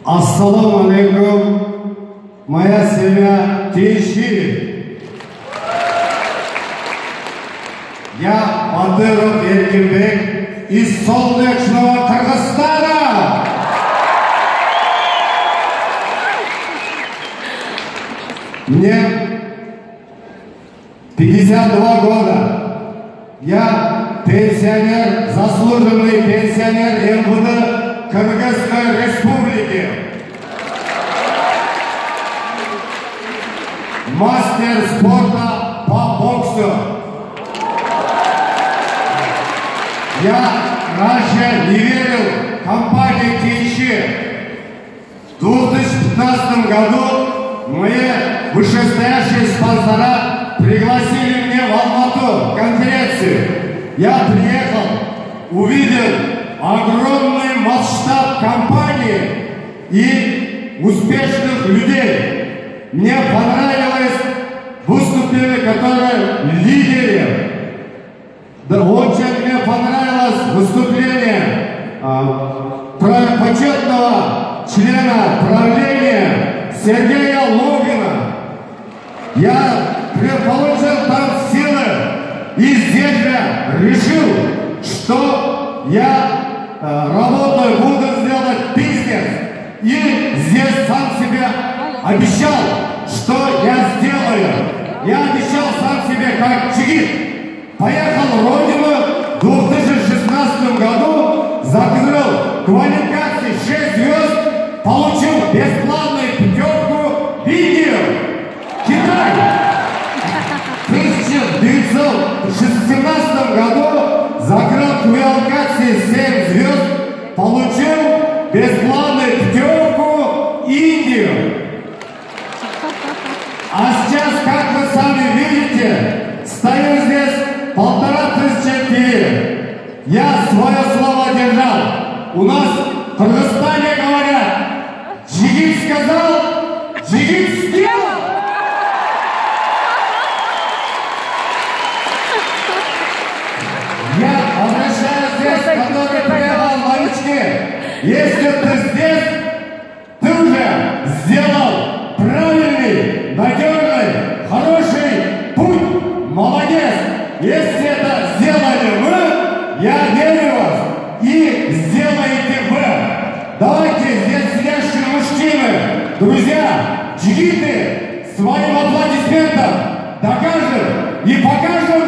Ассаламу алейкум, моя семья Тиши. Я Бандеров Еркинбек из солнечного Кыргызстана. Мне 52 года. Я пенсионер, заслуженный пенсионер МВД Кыргызской Республики. Мастер спорта по боксу. Я раньше не верил компании Тиши. В 2015 году мои вышестоящие спонсора пригласили меня в Алмату конференцию. Я приехал, увидел огромный масштаб компании и успешных людей. Мне понравилось выступление, которое лидеры. Да, очень мне понравилось выступление почетного члена правления Сергея Логина. Я получил там силы и здесь же решил, что я работаю, буду сделать бизнес. И здесь сам себе обещал, что я сделаю. Я обещал сам себе как джигит. Поехал в родину в 2016 году, закрыл квалификации 6 звезд, получил бесплатную путевку в Индию, Китай. В 1917 году закрыл квалификации 7 звезд, получил бесплатную путевку в Индию. А сейчас, как вы сами видите, стою здесь 1500 кило. Я свое слово держал. У нас в Кыргызстане говорят, джигит сказал, джигит сделал. Я обращаюсь здесь, который приехал новички. Если ты здесь, ты уже сделал правильный, надежный, хороший путь. Молодец. Если это сделали вы, я верю в вас. И сделаете вы. Давайте здесь сидящие мужчины, друзья, джигиты, своим аплодисментом докажем и покажем,